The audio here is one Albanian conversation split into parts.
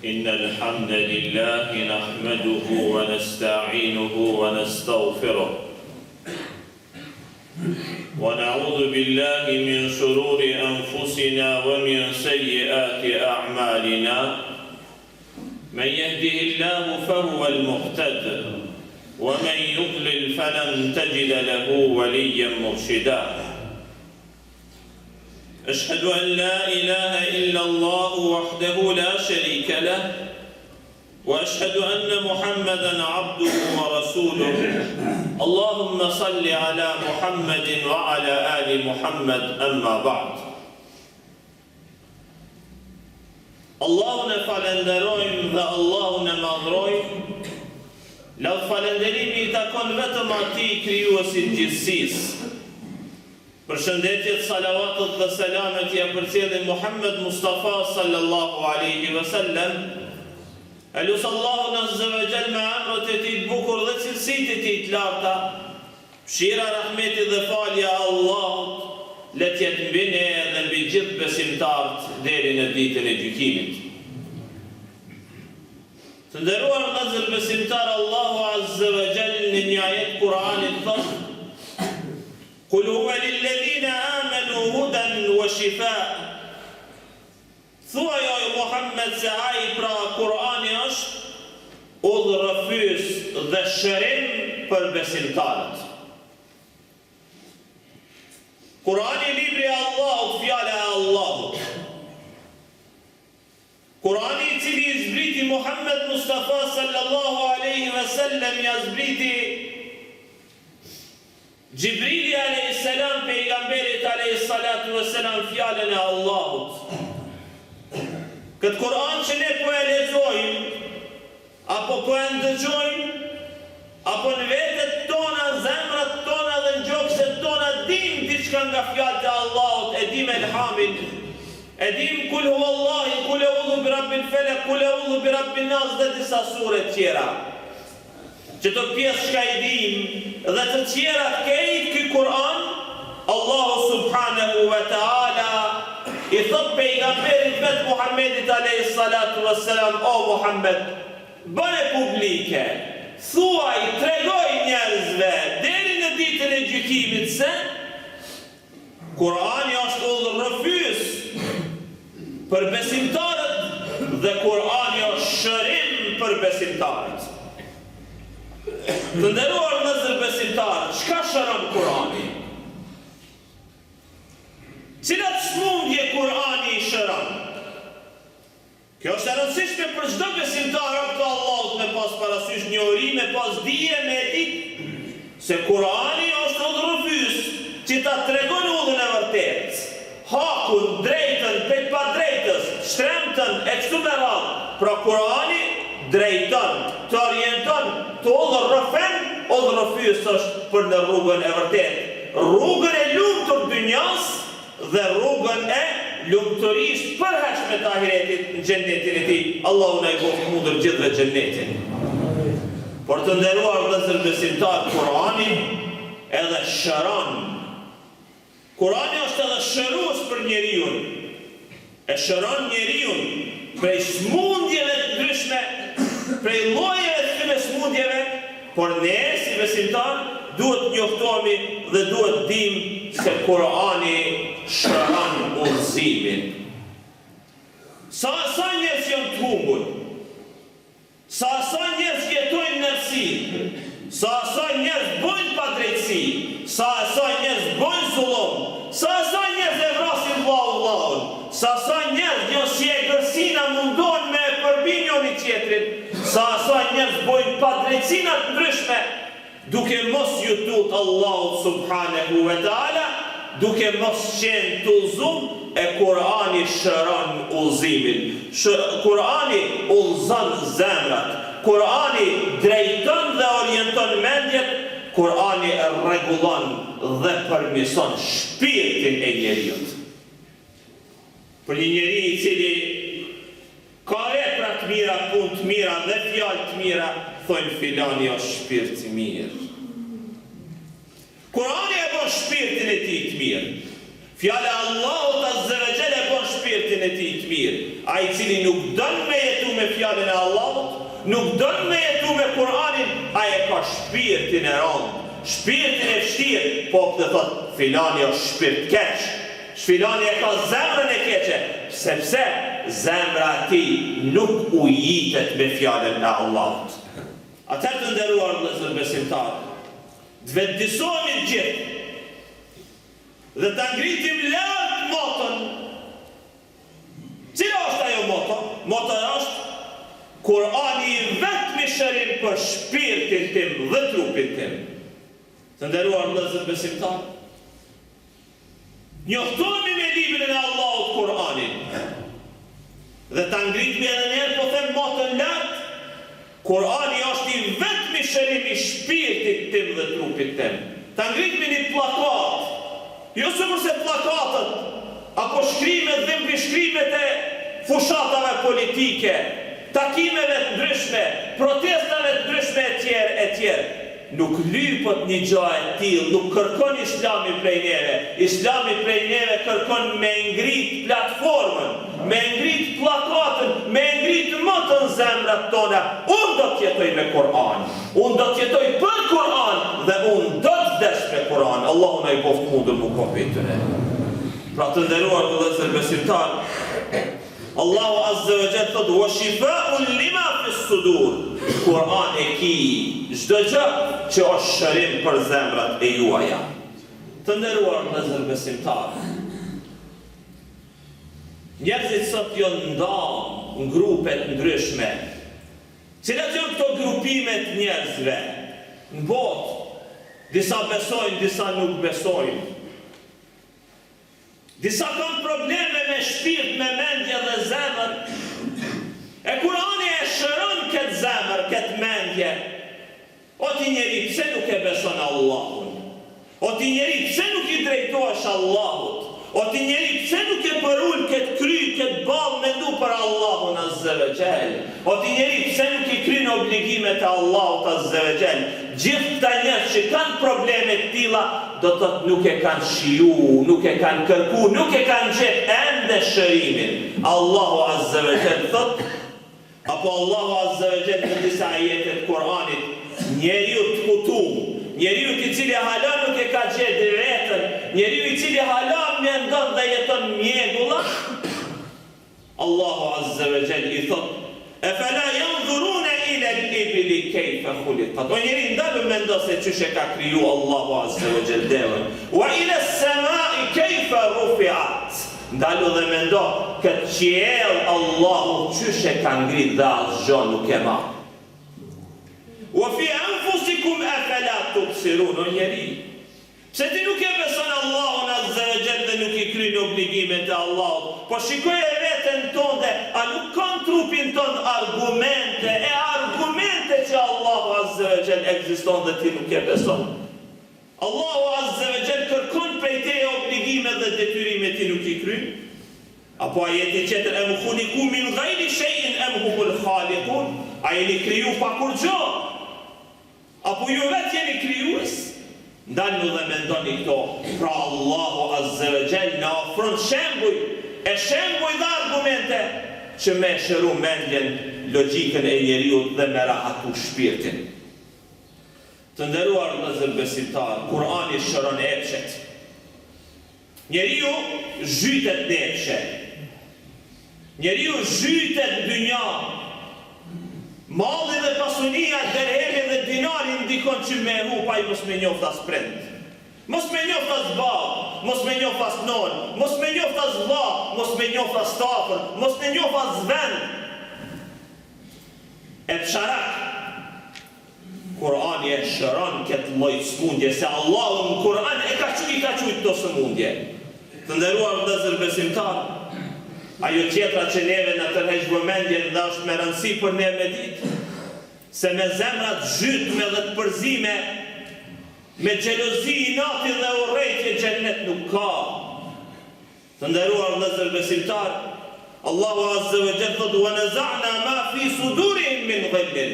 إن الحمد لله نحمده ونستعينه ونستغفره ونعوذ بالله من شرور أنفسنا ومن سيئات أعمالنا من يهده الله فهو المهتد ومن يضلل فلن تجد له وليا مرشدا أشهد أن لا إله إلا الله وحده لا شريك له وأشهد أن محمدًا عبده ورسوله اللهم صل على محمد وعلى آل محمد أما بعد Allahun e falenderojmë dhe Allahun e madhrojmë. Lavd falenderimi I takon vetëm Atij krijuesit gjithësisë. Përshëndetjet, salavatët dhe selamet ja përcjellin Muhammed Mustafa sallallahu alaihi wasallam. Elus Allahun azza wa jall me emrat e Tij të bukur dhe cilësitë e Tij të larta. Mëshira, rahmeti dhe falja e Allahut le të jetë mbi ne dhe mbi gjithë besimtarët deri në ditën e gjykimit. Të nderuar vëllezër besimtar, Allahu azza wa jall në një ajet Kur'anit thotë: قل هو للذين آمنوا هدى وشفاء. Thuaj o Muhammed se ai pra Kur'ani është udhërrëfyes dhe shërim për besimtarët. Kur'ani libri I Allahut, fjala e Allahut. Kur'ani I cili I zbriti Muhammed Mustafa sallallahu alaihi wasallam ja zbriti Gjibrili a.s. pejgamberit a.s. fjallën e Allahut. Këtë Kur'an që ne po e lexojmë, apo po e ndëgjojmë, apo në vetët tona, zemrat tona dhe në gjokset tona, dim diçka nga fjallët e Allahut, e dim elhamin, e dim kul huwallahi, kul eudhu bi rabbil felek, kul eudhu bi rabbin nas dhe disa sure tjera. Që të pjesë shka I dim dhe të tjera kejt këj Kur'an, Allahu subhanahu wa ta'ala I thot pejgamberit vetë Muhammedit alayhi salatu wassalam: o Muhammed, bëne publike, thuaj, tregoj njerëzve deri në ditën e gjykimit se Kur'ani është udhërrëfyes për besimtarët dhe Kur'ani është shërim për besimtarët. Të nderuar vëllezër besimtarë, çka shëron Kur'ani? Cilat smundje Kur'ani I shëron? Kjo është e rëndësishme për çdo besimtar të Allahut me pas parasysh njohuri, me pas dije, me ditë se Kur'ani është udhërrëfyes që ta tregon udhën e vërtetë, hakun, drejtën, pejt pa drejtës, shtremtën, e kështu me radhë. Pra Kur'ani drejton, të orienton, të udhërrëfyes është për në rrugën e vërtetë, rrugën e lumtur dynjas dhe rrugën e lumturisë përhershme të ahiretit në xhennetin e Tij. Allahu na I bëf mundër gjithëve xhennetin. Por të nderuar vëllezër besimtar, Kur'ani edhe shëron. Kur'ani është edhe shërues për njeriu. E shëron njeriu prej smundjeve të ndryshme, prej llojeve të këtyre smundjeve, por ne si besimtar duhet njoftohemi dhe duhet dim se Kur'ani shëron udhëzimin. Sa njerëz janë të humbur, sa njerëz jetojnë në errësi, sa njerëz bojnë padrejtësi, sa njerëz bojnë zullum, sa njerëz e vrasin vllahun, sa njerëz jo si e gërsina mundohen me përbi njëri tjetrit, sa njerëz bojnë padrejtësina të ndryshme, duke mos ju tut Allahu subhanahu wa ta'ala, duke mos qenë të udhëzum, e Kur'ani shëron udhëzimin. Kur'ani udhëzon zemrat, Kur'ani drejton dhe orienton mendjet, Kur'ani e rregullon dhe përmirëson shpirtin e njeriut. Për një njeri I cili ka vepra të mira, punë të mira dhe fjalë të mira, thonë filani është shpirt I mirë. Kur'ani e bën shpirtin e tij të mirë. Fjala e Allahut azza wa jalla e bën shpirtin e e tij të mirë. Ai i cili nuk don me jetu me fjalën e Allahut, nuk don me jetu me Kur'anin, ai e ka shpirtin e rëndë, shpirtin e vështirë, po të thot filani është shpirt keq, filani e ka zemrën e keqe, sepse zemra e tij nuk u jitet me fjalën e Allahut. Atëherë të nderuar vëllezër besimtarë, të vetëdijsohemi gjithë dhe ta ngritim lart motën. Cila është ajo moto? Mota është Kur'ani i vetmi shërim për shpirtin tim dhe trupin tim. Të nderuar vëllezër besimtarë, njoftohemi me librin e Allahut Kur'anin dhe ta ngritmi edhe njerë po them motën lart. Kur'ani është i vetmi shërim i shpirtit tim dhe trupit tim. Ta ngritmi një plakat, jo se përse plakatët, apo shkrimet dhe mbishkrimet e fushatave politike, takimeve të ndryshme, protestave të ndryshme e tjerë. Nuk lypët një gjë e tillë, nuk kërkon Islami prej neve. Islami prej neve kërkon me ngrit platformën, me ngrit plakatën, me ngrit motën zemrat tona. Unë do të jetoj me Kur'an, unë do të jetoj për Kur'an dhe unë do të vdes me Kur'an. Allahu na i boft mundur mu kompetën e. Pra të nderuar vëllezër besimtar, Allahu Azza wa Jalla thot wa shifa'un lima fi s-sudur. Kur'an e ki çdo gjë që është shërim për zemrat e juaja. Të nderuar vëllezër besimtar, njerëzit sot janë ndarë në grupe të ndryshme. Cilat janë këto grupimet njerëzve në botë? Disa besojnë, disa nuk besojnë. Disa kanë probleme me shpirt, me mendje dhe zemër. E Kur'ani e shëron këtë zemër, këtë mendje. O ti njeri, pse nuk e beson Allahun? O ti njeri, pse nuk i drejtohesh Allahut? O ti njeri, pse nuk e përull këtë kry, këtë ballë me ndu për Allahun Azza wa Jall? O ti njeri, pse nuk i kryn obligimet e Allahut Azza wa Jall? Gjithë këta njerëz që kanë probleme të tilla, do të thotë nuk e kanë shiju, nuk e kanë kërku, nuk e kanë gjetë ende shërimin. Allahu Azza wa Jall thot, apo Allahu Azza wa Jall në disa ajete të Kur'anit, njeriu të kutum, njeriu i cili hala nuk e ka gjetë vetën, njeriu i cili hala mendon dhe jeton mjegulla, Allahu Azza wa Jall i thot, efela yanzuruna ila al-ibli kayfa khuliqat. O njeri ndalu mendo se çish e ka kriju Allahu Azza wa Jall devën. Wa ila as-samai kayfa rufi'at. Ndalu dhe mendo këtë qiell Allahu çish e ka ngrit dhe asgjë nuk e ma. Wa fi anfusikum afala tubsirun. O njeri, pse ti nuk e beson Allahun Azza wa Jall dhe nuk i kryen obligimet e Allahut? Po shikoj e veten tonë, a nuk kanë trupin tonë argumente që Allahu Azza wa Jall ekziston dhe ti nuk e beson? Allahu Azza wa Jall kërkon prej teje obligime dhe detyrime ti nuk i kryen? Apo ajeti tjetër, em khuliqu min ghayri shay'in am humul khaliqun? A jeni kriju pa kur gjë? Apo ju vetë jeni krijues? Ndalni dhe mendoni këto. Pra Allahu Azza wa Jall na ofron shembuj dhe argumente që me shëru mendjen, logjikën e njeriut dhe me rahatu shpirtin. Të nderuar vëllezër besimtar, Kur'ani shëron epshet. Njeriu zhytet në epshe. Njeriu zhytet në dynja. Malli dhe pasunia, derhemi dhe dinari ndikon që me hupa i mos me njoft as prind. Mos me njoft as bab, mos me njoft as non, mos me njoft as vlla, mos me njoft as stafër, mos me njoft as vend. E psharak, Kur'ani e shëron këtë lloj smundje, se Allahu në Kur'an e ka qujt të smundje. Të nderuar vëllezër besimtar, ajo tjetra që neve në tërheq vëmendjen dhe është me rëndësi për ne me ditë, se me zemrat zhytme dhe të përzime, me xhelozi, inati dhe urrejtje xhennet nuk ka. Të nderuar vëllezër besimtar, Allahu Azza wa Jalla thot wa naza'na ma fi sudurihim min ghillin.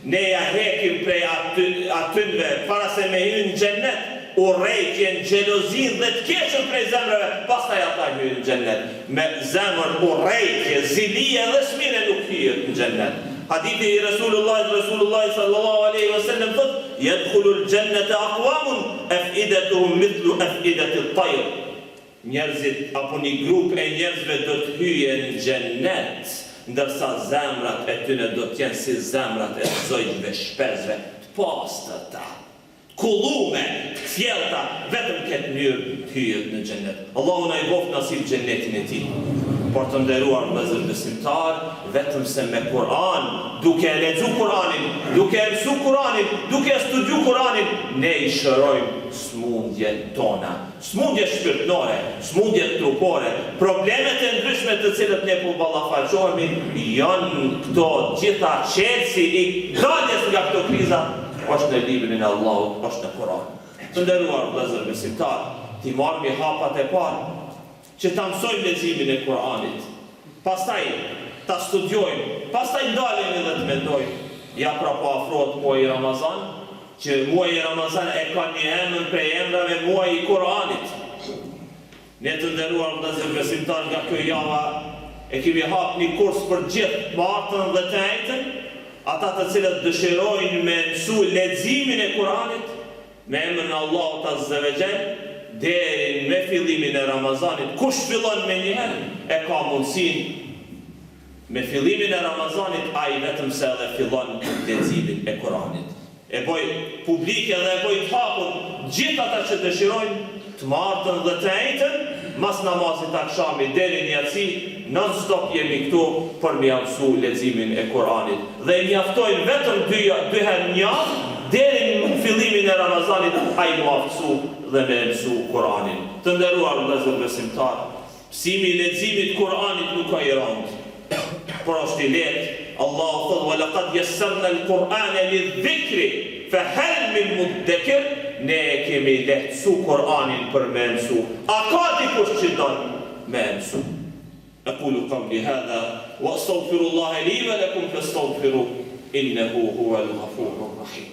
Ne ja hekim prej atynve para se me hyrë në xhennet urrejtjen, xhelozin dhe të keqën prej zemrave, pastaj ata hyjnë në xhennet. Me zemër urrejtje, zilije dhe smire nuk hyjnë në xhennet. Hadithi i Resulullah sallallahu alaihi wasallam thot: "Yadkhulul jannata aqwamun afidatuhum mithlu afidati at-tayr." Njerëzit apo një grup e njerëzve do të hyjë në xhennet, ndërsa zemrat e tyre do të jenë si zemrat e zojve shpesve, të pastërta, kullume, të thjellta, vetëm këtë mënyrë të hyjë në xhennet. Allahu na i bof nasib xhennetin e tij. Por të nderuar vëllezër besimtar, vetëm se me Kur'an, duke lexuar Kur'anin, duke mësuar Kur'anin, duke studiuar Kur'anin, ne i shërojmë smundjet tona, smundjet shpirtërore, smundjet trupore, problemet e ndryshme të cilët ne po ballafaqohemi, janë këto gjitha çelësi i daljes nga këto kriza, është në librin e Allahut, është në Kur'an. Të nderuar vëllezër besimtar, ti marrni hapat e parë që ta mësojmë leximin e Kur'anit, pastaj ta studiojmë, pastaj ndalemi dhe të mendojmë. Ja pra po afrohet muaji Ramazan, që muaji Ramazan e ka një emër prej emrave muaji i Kur'anit. Ne të nderuar vëllezër besimtar, nga kjo java e kemi hap një kurs për gjithë martën dhe të njëjtën, ata të cilët dëshirojnë me mësu leximin e Kur'anit me emrin e Allahut Azza wa Jall, deri me fillimin e Ramazanit. Kush fillon me njëherë e ka mundësinë me fillimin e Ramazanit, ai vetëm se edhe fillon leximin e Kur'anit. E boj publike dhe e boj të hapur gjithë ata që dëshirojnë të martën dhe të njëjtën, mas namazit akşamit deri në yatsi, non stop jemi këtu për me mësu leximin e Kur'anit. Dhe i mjaftojnë vetëm dy herë në javë, deri në fillimin e Ramazanit, ai muafsu dhe me mësu Kur'anin. Të nderuar vëllezër besimtar, mësimi i leximit Kur'anit nuk ka i rëndë, por është i lehtë. Allahu thot: "Wa laqad yassarna al-Qur'ana lidh-dhikri fa hal min mudakkir." Ne kemi lehtësu Kur'anin për me mësu. A ka dikush që don me mësu? Aqulu qawli hadha wa astaghfirullaha li wa lakum fastaghfiruhu innahu huwal ghafurur rahim.